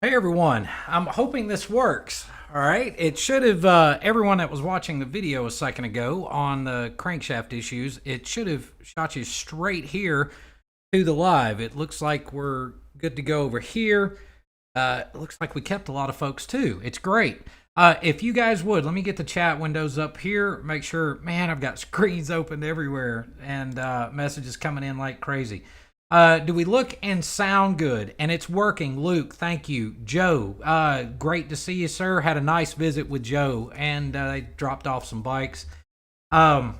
Hey everyone, I'm hoping this works. All right, it should have. Everyone that was watching the video a second ago on the crankshaft issues, it should have shot you straight here to the live. It looks like we're good to go over here. It looks like we kept a lot of folks too. It's great. If you guys would, let me get the chat windows up here. Make sure, man, I've got screens opened everywhere and messages coming in like crazy. Do we look and sound good? And it's working. Luke, thank you. Joe, great to see you, sir. Had a nice visit with Joe, and they dropped off some bikes. Let's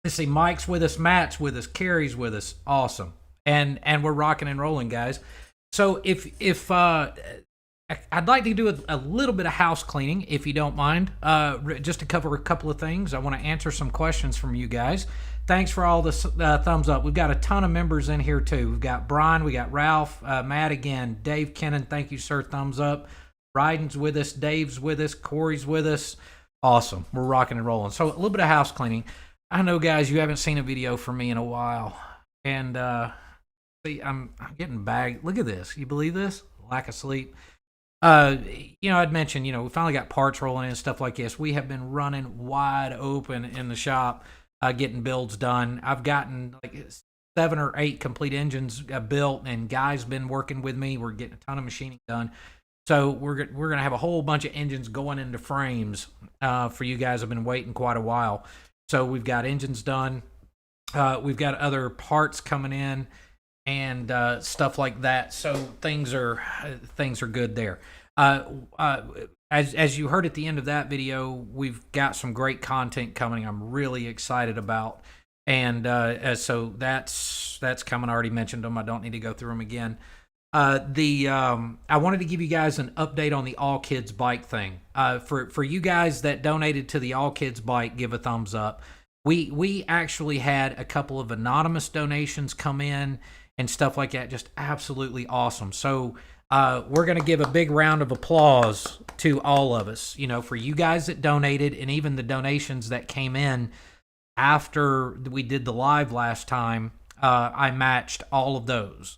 see, Mike's with us, Matt's with us, Carrie's with us. Awesome. And we're rocking and rolling, guys. So if I'd like to do a little bit of house cleaning, if you don't mind, just to cover a couple of things. I want to answer some questions from you guys. Thanks for all the thumbs up. We've got a ton of members in here too. We've got Brian, we got Ralph, Matt again, Dave Kennan, thank you, sir, thumbs up. Ryden's with us, Dave's with us, Corey's with us. Awesome, we're rocking and rolling. So a little bit of house cleaning. I know, guys, you haven't seen a video from me in a while. And see, I'm getting bagged. Look at this. You believe this? Lack of sleep. I'd mentioned, we finally got parts rolling in and stuff like this. We have been running wide open in the shop. Getting builds done. I've gotten like 7 or 8 complete engines built, and guys been working with me. We're getting a ton of machining done. So we're gonna have a whole bunch of engines going into frames for you guys. Have been waiting quite a while. So we've got engines done. We've got other parts coming in and stuff like that. So things are good there. As you heard at the end of that video, we've got some great content coming. I'm really excited about, and so that's coming. I already mentioned them. I don't need to go through them again. I wanted to give you guys an update on the All Kids bike thing. For you guys that donated to the All Kids bike, give a thumbs up. We actually had a couple of anonymous donations come in and stuff like that. Just absolutely awesome. So. We're going to give a big round of applause to all of us, for you guys that donated, and even the donations that came in after we did the live last time. I matched all of those.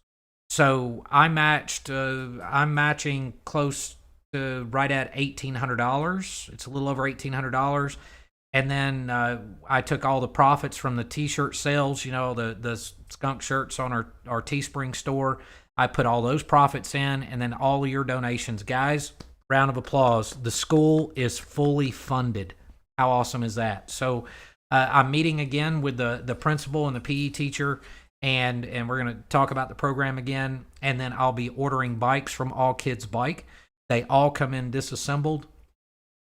So I'm matching close to right at $1,800. It's a little over $1,800. And then I took all the profits from the t-shirt sales, the skunk shirts on our Teespring store. I put all those profits in, and then all of your donations. Guys, round of applause. The school is fully funded. How awesome is that? So I'm meeting again with the principal and the PE teacher, and we're going to talk about the program again, and then I'll be ordering bikes from All Kids Bike. They all come in disassembled,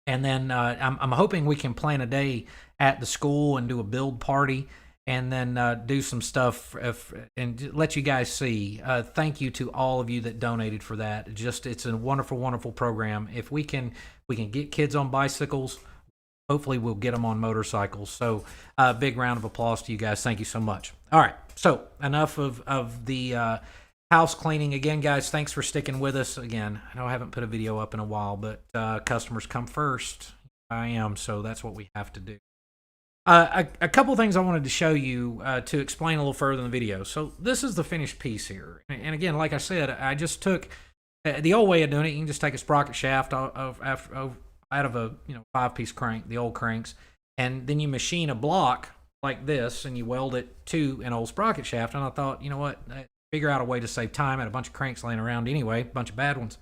and then I'm hoping we can plan a day at the school and do a build party, and then do some stuff and let you guys see. Thank you to all of you that donated for that. It's a wonderful, wonderful program. If we can get kids on bicycles, hopefully we'll get them on motorcycles. So big round of applause to you guys. Thank you so much. All right, so enough of the house cleaning. Again, guys, thanks for sticking with us. Again, I know I haven't put a video up in a while, but customers come first. I am, so that's what we have to do. A couple things I wanted to show you to explain a little further in the video. So this is the finished piece here. And again, like I said, I just took the old way of doing it. You can just take a sprocket shaft out of a 5-piece crank, the old cranks, and then you machine a block like this, and you weld it to an old sprocket shaft. And I thought, you know what, figure out a way to save time. I had a bunch of cranks laying around anyway, a bunch of bad ones.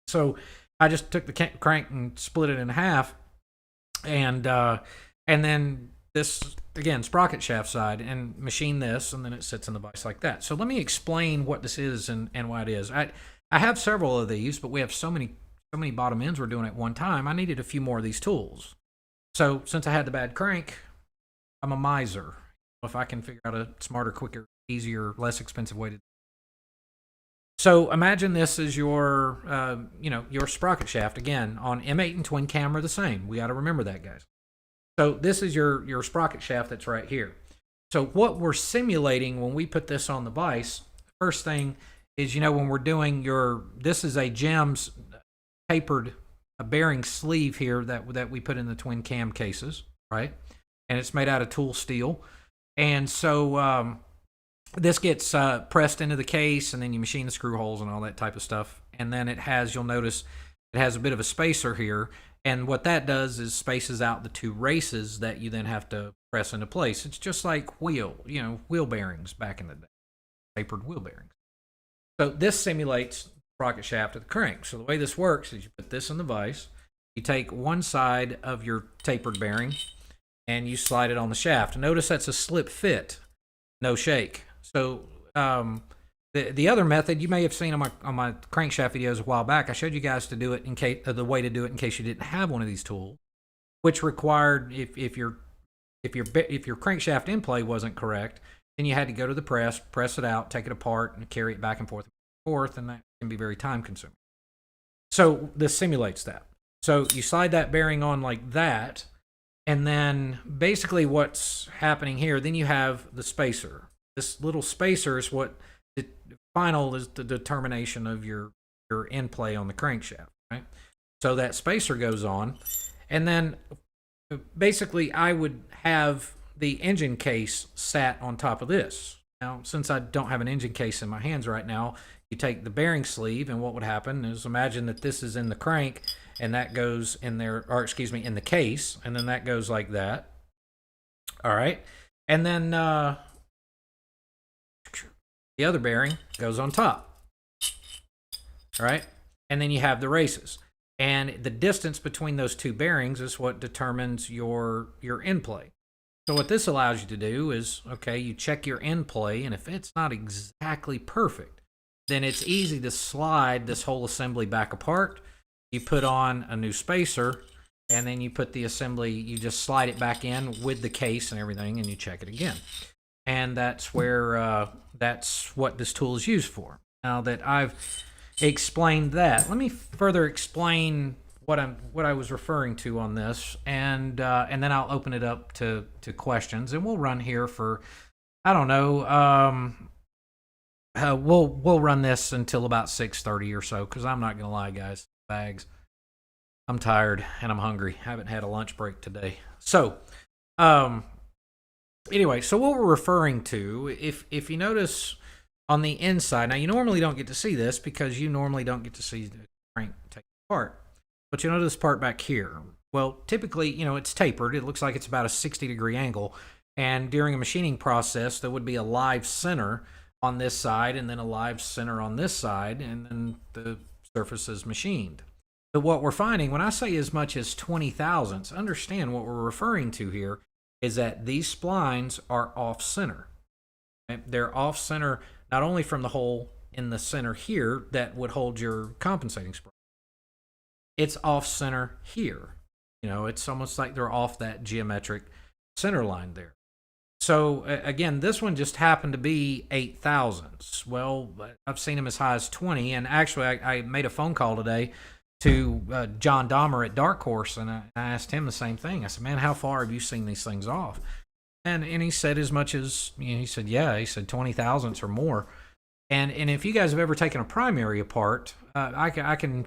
So I just took the crank and split it in half, and then this, again, sprocket shaft side, and machine this, and then it sits in the vise like that. So let me explain what this is and why it is. I have several of these, but we have so many bottom ends we're doing at one time. I needed a few more of these tools. So since I had the bad crank, I'm a miser. If I can figure out a smarter, quicker, easier, less expensive way to do it. So imagine this is your, your sprocket shaft. Again, on M8 and twin cam are the same. We got to remember that, guys. So this is your sprocket shaft that's right here. So what we're simulating when we put this on the vise, first thing is, when we're doing this is a GEMS tapered bearing sleeve here that we put in the twin cam cases, right? And it's made out of tool steel. And so this gets pressed into the case, and then you machine the screw holes and all that type of stuff. and then it has, you'll notice it has a bit of a spacer here, and what that does is spaces out the two races that you then have to press into place. It's just like wheel bearings back in the day, tapered wheel bearings. So this simulates sprocket shaft of the crank. So the way this works is you put this in the vise, you take one side of your tapered bearing, and you slide it on the shaft. Notice that's a slip fit, no shake. So the other method you may have seen on my crankshaft videos a while back, I showed you guys to do it in case the way to do it in case you didn't have one of these tools, which required if your crankshaft in play wasn't correct, then you had to go to the press it out, take it apart, and carry it back and forth, and that can be very time consuming. So this simulates that. So you slide that bearing on like that, and then basically what's happening here, then you have the spacer. This little spacer is what the final is the determination of your end play on the crankshaft, right? So that spacer goes on, and then basically I would have the engine case sat on top of this. Now, since I don't have an engine case in my hands right now, you take the bearing sleeve, and what would happen is imagine that this is in the crank, and that goes in there, or excuse me, in the case, and then that goes like that. All right. And then the other bearing goes on top. All right. And then you have the races. And the distance between those two bearings is what determines your end play. So what this allows you to do is, okay, you check your end play, and if it's not exactly perfect, then it's easy to slide this whole assembly back apart. You put on a new spacer, and then you put the assembly, you just slide it back in with the case and everything, and you check it again. And that's where, that's what this tool is used for. Now that I've explained that, let me further explain what I was referring to on this, and then I'll open it up to questions, and we'll run here for, I don't know, we'll run this until about 6:30 or so, because I'm not gonna lie, guys, bags, I'm tired and I'm hungry. Haven't had a lunch break today. So anyway, so what we're referring to, if you notice on the inside, now you normally don't get to see this because you normally don't get to see the crank take apart, but you know this part back here. Well, typically, it's tapered. It looks like it's about a 60-degree angle, and during a machining process, there would be a live center on this side, and then a live center on this side, and then the surface is machined. But what we're finding, when I say as much as 20 thousandths, understand what we're referring to here is that these splines are off-center. Okay? They're off-center not only from the hole in the center here that would hold your compensating spring. It's off-center here. It's almost like they're off that geometric center line there. So again, this one just happened to be 8 thousandths. Well, I've seen them as high as 20, and actually I made a phone call today to John Dahmer at Dark Horse, and I asked him the same thing. I said, man, how far have you seen these things off? And he said as much as, he said, yeah, he said 20 thousandths or more. And if you guys have ever taken a primary apart, I can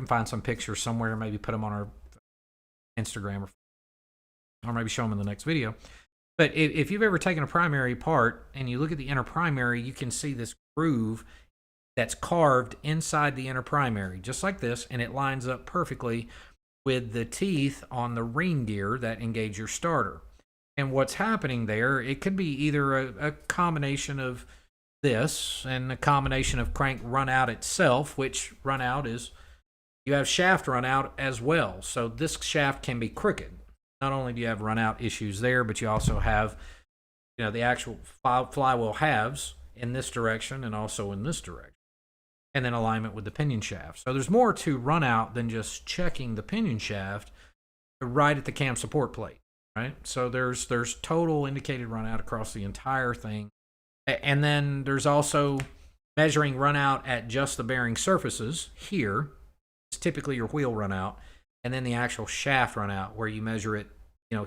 find some pictures somewhere, maybe put them on our Instagram or maybe show them in the next video. But if you've ever taken a primary apart and you look at the inner primary, you can see this groove that's carved inside the inner primary, just like this, and it lines up perfectly with the teeth on the ring gear that engage your starter. And what's happening there, it could be either a combination of this and a combination of crank run out itself, which run out is, you have shaft run out as well. So this shaft can be crooked. Not only do you have run out issues there, but you also have, the actual flywheel halves in this direction and also in this direction. And then alignment with the pinion shaft. So there's more to run out than just checking the pinion shaft right at the cam support plate, right? So there's total indicated run out across the entire thing. And then there's also measuring run out at just the bearing surfaces here. It's typically your wheel run out. And then the actual shaft run out where you measure it,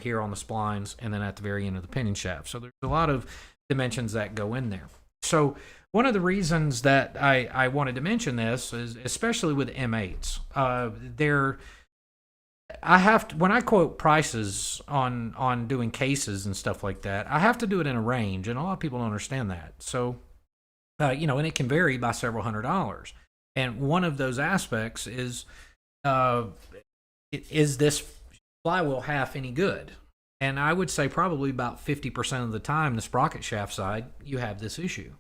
here on the splines and then at the very end of the pinion shaft. So there's a lot of dimensions that go in there. So one of the reasons that I wanted to mention this is, especially with M8s, when I quote prices on doing cases and stuff like that, I have to do it in a range, and a lot of people don't understand that. So, and it can vary by several $100s. And one of those aspects uh, is this flywheel half any good? And I would say probably about 50% of the time, the sprocket shaft side, you have this issue.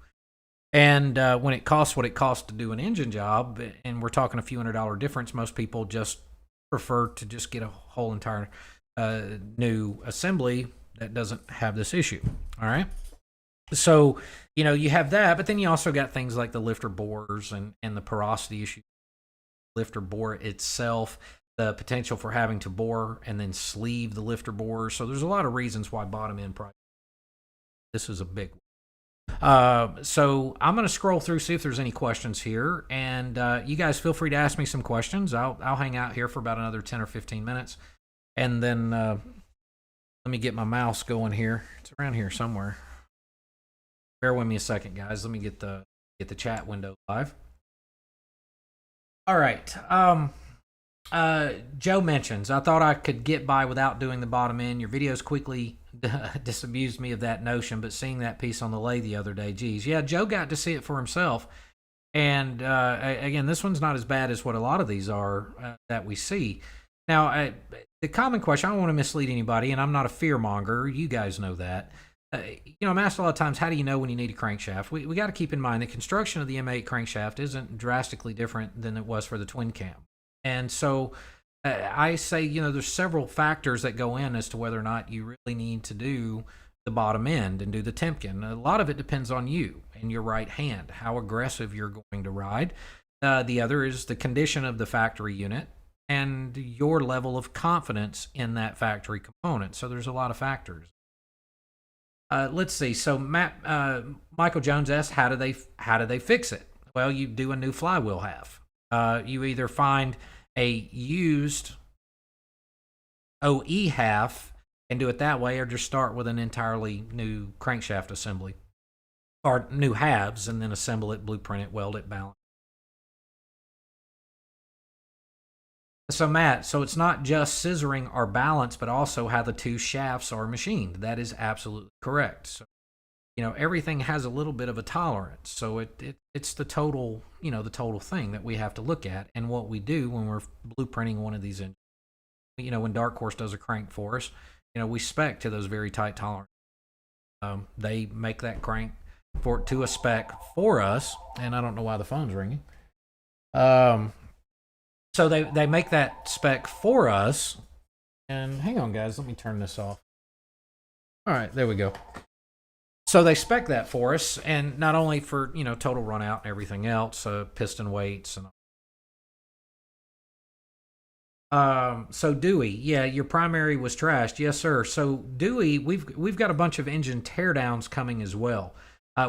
And when it costs what it costs to do an engine job, and we're talking a few $100 difference, most people just prefer to just get a whole entire new assembly that doesn't have this issue. All right. So, you have that, but then you also got things like the lifter bores and the porosity issue. Lifter bore itself, the potential for having to bore and then sleeve the lifter bore. So there's a lot of reasons why bottom end price. This is a big one. So I'm going to scroll through, see if there's any questions here, and you guys feel free to ask me some questions. I'll hang out here for about another 10 or 15 minutes, and then let me get my mouse going here. It's around here somewhere. Bear with me a second, guys. Let me get the chat window live. All right. Joe mentions, I thought I could get by without doing the bottom end. Your videos quickly disabused me of that notion, but seeing that piece on the lathe the other day, geez. Yeah, Joe got to see it for himself. And again, this one's not as bad as what a lot of these are that we see. Now, the common question, I don't want to mislead anybody, and I'm not a fear monger. You guys know that. I'm asked a lot of times, how do you know when you need a crankshaft? We got to keep in mind the construction of the M8 crankshaft isn't drastically different than it was for the twin cam. And so I say, there's several factors that go in as to whether or not you really need to do the bottom end and do the Temkin. A lot of it depends on you and your right hand, how aggressive you're going to ride. The other is the condition of the factory unit and your level of confidence in that factory component. So there's a lot of factors. Let's see. So Michael Jones asks, how do they fix it? Well, you do a new flywheel half. You either find a used OE half and do it that way, or just start with an entirely new crankshaft assembly, or new halves, and then assemble it, blueprint it, weld it, balance. So Matt, it's not just scissoring or balance, but also how the two shafts are machined. That is absolutely correct. So, everything has a little bit of a tolerance. So it's the total, the total thing that we have to look at. And what we do when we're blueprinting one of these engines, when Dark Horse does a crank for us, we spec to those very tight tolerances. They make that crank to a spec for us. And I don't know why the phone's ringing. So they make that spec for us. And hang on, guys, let me turn this off. All right, there we go. So they spec that for us, and not only for, total run out and everything else, piston weights and so Dewey, yeah, your primary was trashed. Yes, sir. So Dewey, we've got a bunch of engine teardowns coming as well.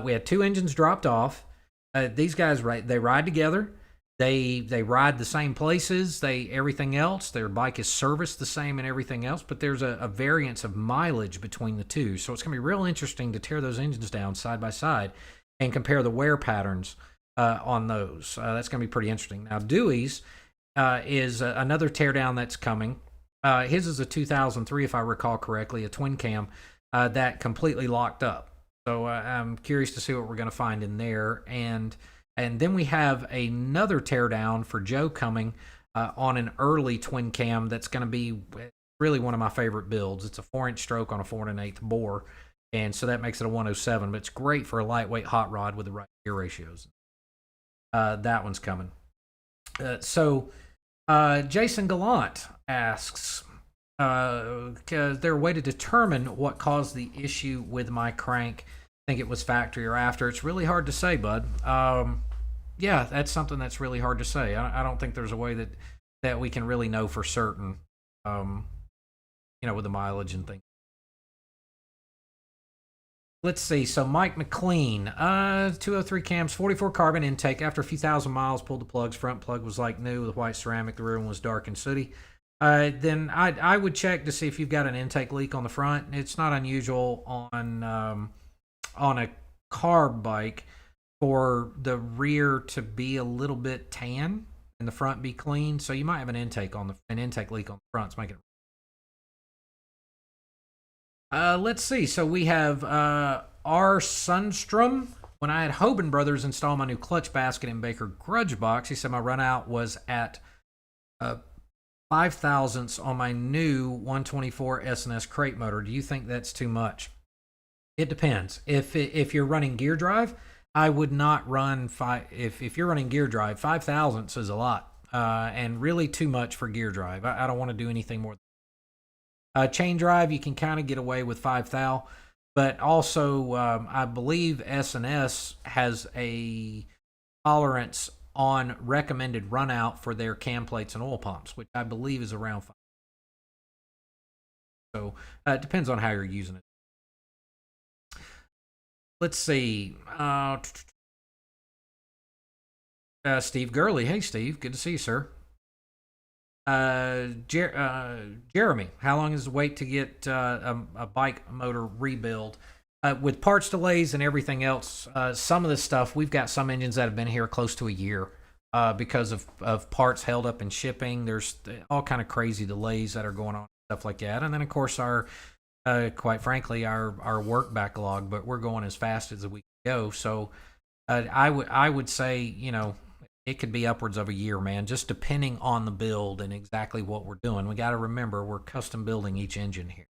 We had 2 engines dropped off. These guys, they ride together. They ride the same places, everything else. Their bike is serviced the same and everything else, but there's a variance of mileage between the two. So it's going to be real interesting to tear those engines down side by side and compare the wear patterns on those. That's going to be pretty interesting. Now, Dewey's is another teardown that's coming. His is a 2003, if I recall correctly, a twin cam that completely locked up. So I'm curious to see what we're going to find in there. And then we have another teardown for Joe coming on an early twin cam that's going to be really one of my favorite builds. It's a 4-inch stroke on a 4 1/8 bore, and so that makes it a 107, but it's great for a lightweight hot rod with the right gear ratios. That one's coming. Jason Gallant asks, is there a way to determine what caused the issue with my crank? I think it was factory or after. It's really hard to say, bud. Yeah, that's something that's really hard to say. I don't think there's a way that we can really know for certain, with the mileage and things. Let's see. So Mike McLean, 203 cams, 44 carbon intake. After a few thousand miles, pulled the plugs. Front plug was like new with white ceramic. The rear one was dark and sooty. Then I would check to see if you've got an intake leak on the front. It's not unusual on a carb bike for the rear to be a little bit tan and the front be clean. So you might have an intake leak on the front. It's making it. Let's see. So we have R. Sundstrom. when I had Hoban Brothers install my new clutch basket in Baker Grudge Box, he said my run out was at 5 thousandths on my new 124 S&S crate motor. Do you think that's too much? It depends. If you're running gear drive, I would not run five. If you're running gear drive, 5 thousandths is a lot, and really too much for gear drive. I don't want to do anything more. Chain drive, you can kind of get away with 5 thou, but also I believe S&S has a tolerance on recommended run out for their cam plates and oil pumps, which I believe is around 5. So it depends on how you're using it. Let's see. Steve Gurley. Hey, Steve. Good to see you, sir. Jeremy, how long is the wait to get a bike motor rebuild? With parts delays and everything else, some of this stuff, we've got some engines that have been here close to a year because of parts held up in shipping. There's all kind of crazy delays that are going on, stuff like that. And then, of course, quite frankly, our work backlog, but we're going as fast as we can go. So I would say, it could be upwards of a year, man, just depending on the build and exactly what we're doing. We got to remember we're custom building each engine here.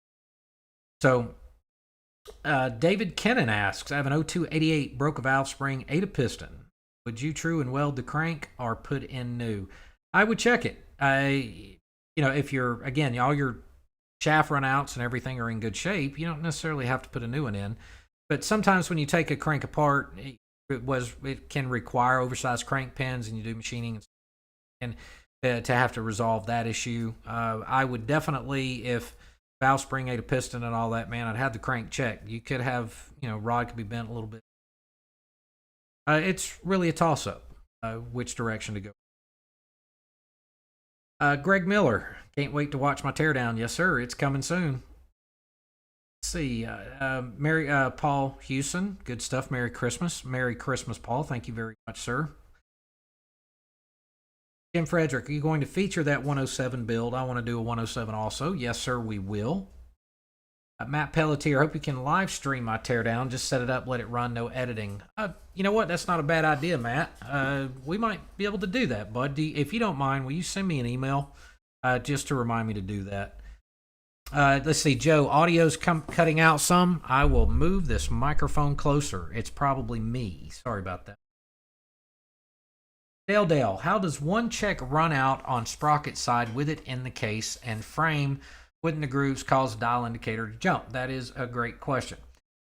So David Kennan asks, I have an 0288, broke a valve spring, ate a piston. Would you true and weld the crank or put in new? I would check it. If you're, again, all your shaft runouts and everything are in good shape, you don't necessarily have to put a new one in. But sometimes when you take a crank apart, it can require oversized crank pins, and you do machining and to have to resolve that issue. I would definitely, if valve spring ate a piston and all that, man, I'd have the crank checked. You could have, rod could be bent a little bit. It's really a toss-up which direction to go. Greg Miller, can't wait to watch my teardown. Yes, sir, it's coming soon. Let's see, Paul Hewson, good stuff. Merry Christmas, Paul. Thank you very much, sir. Jim Frederick, are you going to feature that 107 build? I want to do a 107 also. Yes, sir, we will. Matt Pelletier, hope you can live stream my teardown. Just set it up, let it run, no editing. You know what? That's not a bad idea, Matt. We might be able to do that, bud. If you don't mind, will you send me an email just to remind me to do that? Let's see, Joe, audio's cutting out some. I will move this microphone closer. It's probably me. Sorry about that. Dale, how does one check run out on sprocket side with it in the case and frame? Wouldn't the grooves cause dial indicator to jump? That is a great question.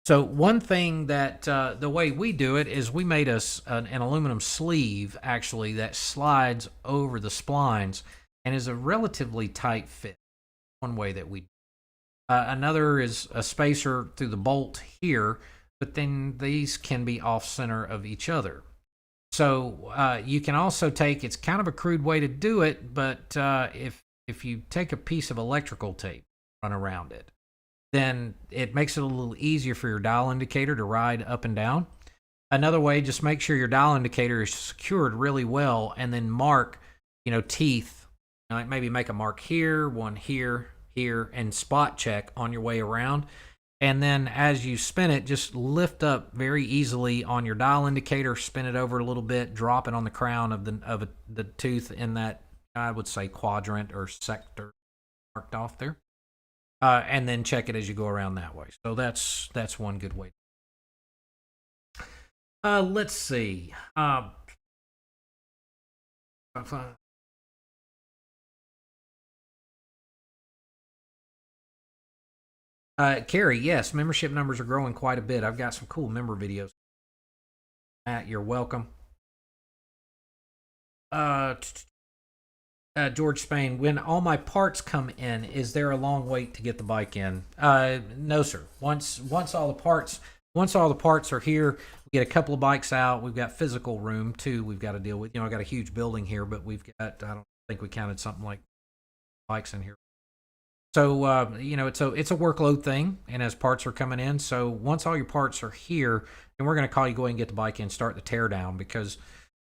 So one thing that the way we do it is we made an aluminum sleeve, actually, that slides over the splines and is a relatively tight fit. One way that we another is a spacer through the bolt here, but then these can be off center of each other. So you can also take, it's kind of a crude way to do it, but if you take a piece of electrical tape, run around it, then it makes it a little easier for your dial indicator to ride up and down. Another way, just make sure your dial indicator is secured really well, and then mark, teeth. Like maybe make a mark here, one here, here, and spot check on your way around. And then as you spin it, just lift up very easily on your dial indicator, spin it over a little bit, drop it on the crown of the tooth in that, I would say, quadrant or sector marked off there. And then check it as you go around that way. So that's one good way. Let's see. Carrie, yes, membership numbers are growing quite a bit. I've got some cool member videos. Matt, you're welcome. George Spain, when all my parts come in, is there a long wait to get the bike in? No, sir. Once all the parts are here, we get a couple of bikes out. We've got physical room too. We've got to deal with. I got a huge building here, but we've got. I don't think we counted something like bikes in here. So it's a workload thing, and as parts are coming in, so once all your parts are here, then we're going to call you, go ahead and get the bike in, start the tear down, because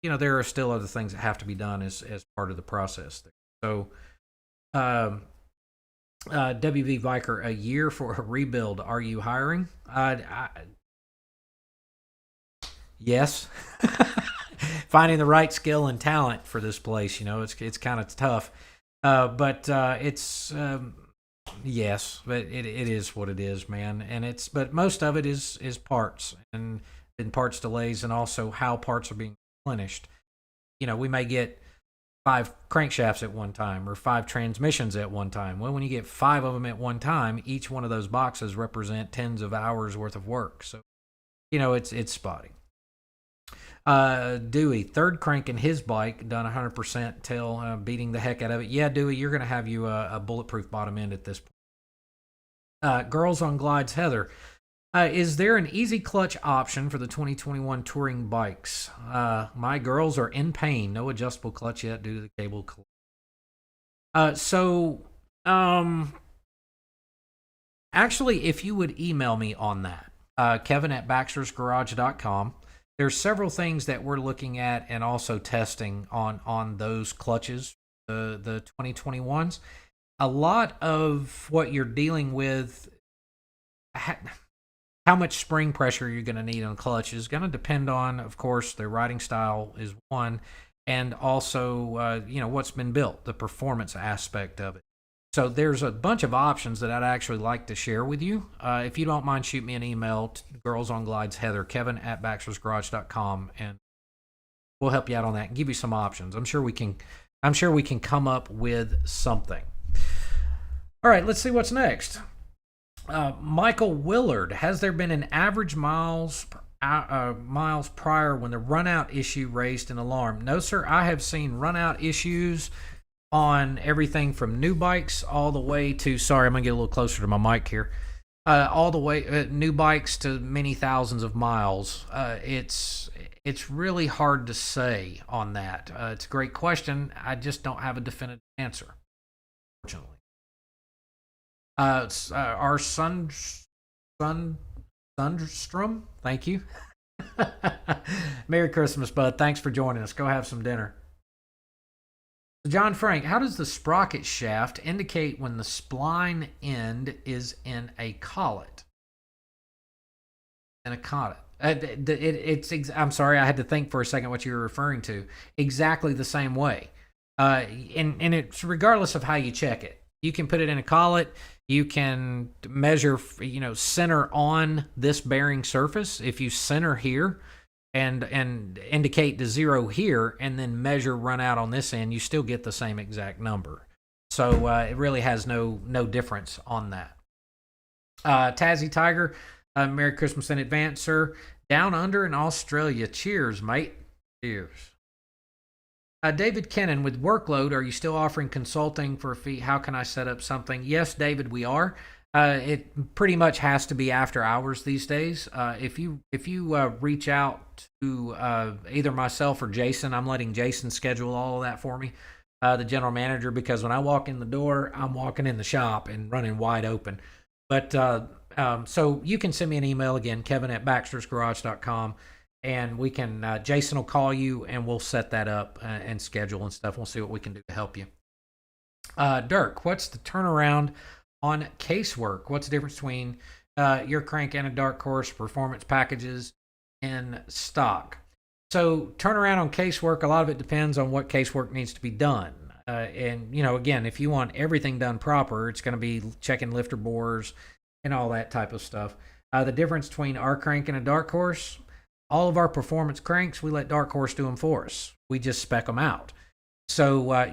there are still other things that have to be done as part of the process there. So WV Viker, a year for a rebuild. Are you hiring? Yes. Finding the right skill and talent for this place, it's kind of tough. But it's yes, but it is what it is, man. And but most of it is parts and parts delays, and also how parts are being replenished. We may get 5 crankshafts at one time or 5 transmissions at one time. Well, when you get 5 of them at one time, each one of those boxes represent tens of hours worth of work. So, it's spotty. Dewey, third crank in his bike, done 100% tail, beating the heck out of it. Yeah, Dewey, you're going to have you a bulletproof bottom end at this point. Girls on Glides, Heather. Is there an easy clutch option for the 2021 touring bikes? My girls are in pain. No adjustable clutch yet due to the cable. Actually, if you would email me on that, Kevin at baxtersgarage.com. There's several things that we're looking at and also testing on those clutches, the 2021s. A lot of what you're dealing with, how much spring pressure you're going to need on clutch is going to depend on, of course, their riding style is one, and also what's been built, the performance aspect of it. So there's a bunch of options that I'd actually like to share with you. If you don't mind, shoot me an email to Girls on Glides Heather, Kevin at baxtersgarage.com, and we'll help you out on that and give you some options. I'm sure we can come up with something. All right, let's see what's next. Michael Willard, has there been an average miles prior when the run out issue raised an alarm? No, sir. I have seen run out issues on everything from new bikes all the way to, sorry, I'm going to get a little closer to my mic here, all the way, new bikes to many thousands of miles. It's really hard to say on that. It's a great question. I just don't have a definitive answer, unfortunately. Our Sundstrom, thank you. Merry Christmas, bud. Thanks for joining us. Go have some dinner. John Frank, how does the sprocket shaft indicate when the spline end is in a collet? In a collet. I'm sorry, I had to think for a second what you were referring to. Exactly the same way. And it's regardless of how you check it. You can put it in a collet. You can measure, center on this bearing surface. If you center here, and indicate the 0 here, and then measure run out on this end, you still get the same exact number. So it really has no difference on that. Tazzy Tiger, Merry Christmas in advance, sir. Down under in Australia. Cheers, mate. Cheers. David Kennan, with workload, are you still offering consulting for a fee? How can I set up something? Yes, David, we are. It pretty much has to be after hours these days. If you reach out to either myself or Jason, I'm letting Jason schedule all of that for me, the general manager, because when I walk in the door, I'm walking in the shop and running wide open. But so you can send me an email again, Kevin at baxtersgarage.com, and we can Jason will call you and we'll set that up and schedule and stuff. We'll see what we can do to help you. Dirk, what's the turnaround on casework? What's the difference between your crank and a dark horse performance packages in stock? So turnaround on casework, a lot of it depends on what casework needs to be done. And, again, if you want everything done proper, it's going to be checking lifter bores and all that type of stuff. The difference between our crank and a dark horse, all of our performance cranks, we let dark horse do them for us. We just spec them out. So,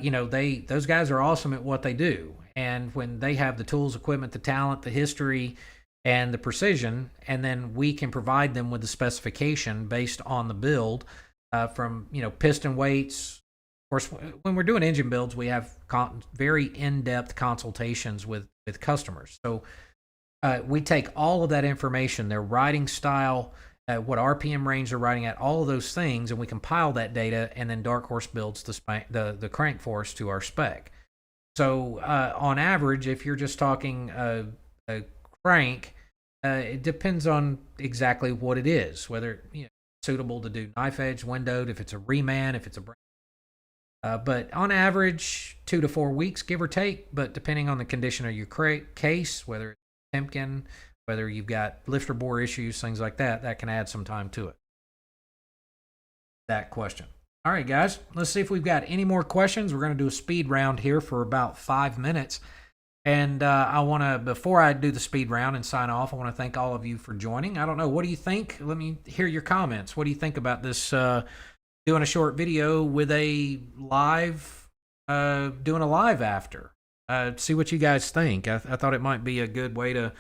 those guys are awesome at what they do. And when they have the tools, equipment, the talent, the history, and the precision, and then we can provide them with the specification based on the build from, piston weights. Of course, when we're doing engine builds, we have very in-depth consultations with customers. So we take all of that information, their riding style, what RPM range they're riding at, all of those things, and we compile that data, and then Dark Horse builds the crank for us to our spec. So on average, if you're just talking a crank, it depends on exactly what it is, whether it's suitable to do knife edge, windowed, if it's a reman, if it's a but on average, 2 to 4 weeks, give or take. But depending on the condition of your case, whether it's Temkin, whether you've got lifter bore issues, things like that, that can add some time to it. that question. All right, guys, let's see if we've got any more questions. We're going to do a speed round here for about 5 minutes. And I want to, before I do the speed round and sign off, I want to thank all of you for joining. I don't know, what do you think? Let me hear your comments. What do you think about this doing a short video with a live, doing a live after? See what you guys think. I thought it might be a good way to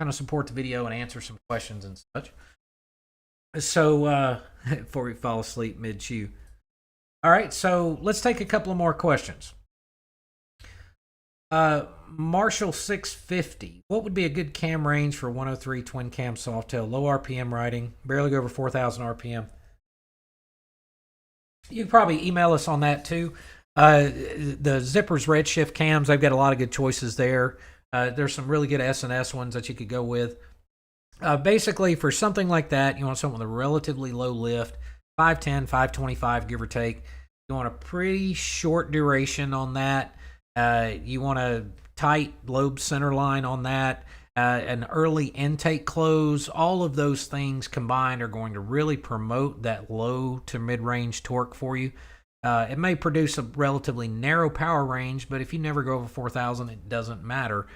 kind of support the video and answer some questions and such. So, before we fall asleep mid-chew. All right, so let's take a couple of more questions. Marshall 650. What would be a good cam range for 103 twin cam softail? Low RPM riding, barely go over 4,000 RPM. You can probably email us on that too. The Zippers Redshift cams, they've got a lot of good choices there. There's some really good S&S ones that you could go with. Basically, for something like that, you want something with a relatively low lift, 510, 525, give or take. You want a pretty short duration on that. You want a tight lobe center line on that, an early intake close. All of those things combined are going to really promote that low to mid-range torque for you. It may produce a relatively narrow power range, but if you never go over 4,000, it doesn't matter.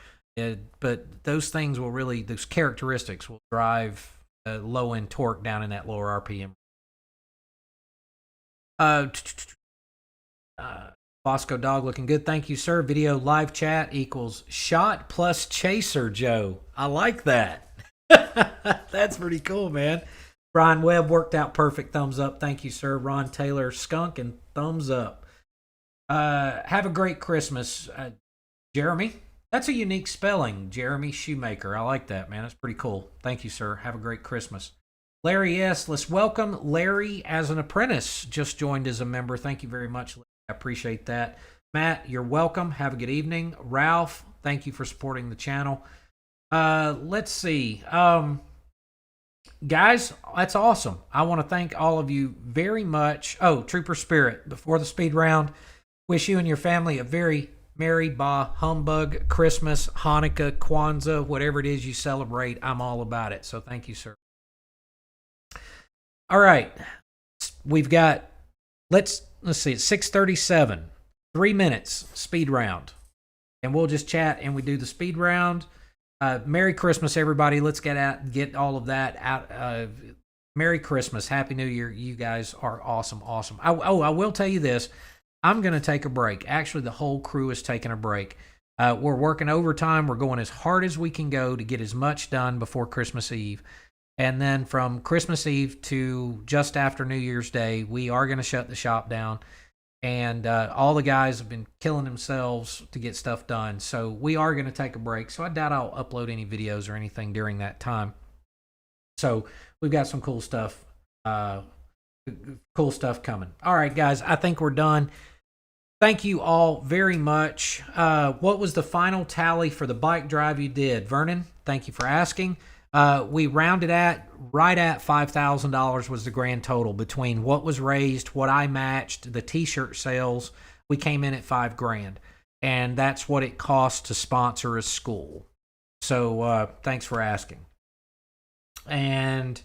But those things will really, those characteristics will drive low-end torque down in that lower RPM. Bosco Dog looking good. Thank you, sir. Video live chat equals shot plus chaser, Joe. I like that. That's pretty cool, man. Brian Webb worked out perfect. Thumbs up. Thank you, sir. Ron Taylor, skunk, and thumbs up. Have a great Christmas. Jeremy. That's a unique spelling. Jeremy Shoemaker. I like that, man. That's pretty cool. Thank you, sir. Have a great Christmas. Larry S. Let's welcome Larry as an apprentice. Just joined as a member. Thank you very much, Larry. I appreciate that. Matt, you're welcome. Have a good evening. Ralph, thank you for supporting the channel. Let's see. Guys, that's awesome. I want to thank all of you very much. Oh, Trooper Spirit, before the speed round, wish you and your family a very Merry Bah Humbug Christmas, Hanukkah, Kwanzaa, whatever it is you celebrate. I'm all about it. So thank you, sir. All right. We've got, let's see, it's 6:37. 3 minutes speed round. And we'll just chat and we do the speed round. Merry Christmas, everybody. Let's get all of that out. Merry Christmas. Happy New Year. You guys are awesome. Awesome. I will tell you this. I'm going to take a break. Actually, the whole crew is taking a break. We're working overtime. We're going as hard as we can go to get as much done before Christmas Eve. And then from Christmas Eve to just after New Year's Day, we are going to shut the shop down. And all the guys have been killing themselves to get stuff done. So we are going to take a break. So I doubt I'll upload any videos or anything during that time. So we've got some cool stuff coming. All right, guys, I think we're done. Thank you all very much. What was the final tally for the bike drive you did? Vernon, thank you for asking. We rounded right at $5,000 was the grand total between what was raised, what I matched, the t-shirt sales. We came in at $5,000, and that's what it costs to sponsor a school. So thanks for asking. And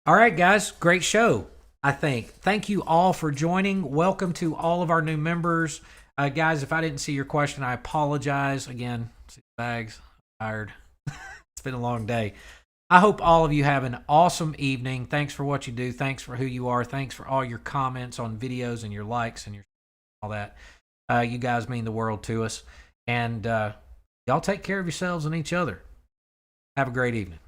all right, guys, great show, I think. Thank you all for joining. Welcome to all of our new members. Guys, if I didn't see your question, I apologize. Again, 6 bags, I'm tired. It's been a long day. I hope all of you have an awesome evening. Thanks for what you do. Thanks for who you are. Thanks for all your comments on videos and your likes and your all that. You guys mean the world to us. And y'all take care of yourselves and each other. Have a great evening.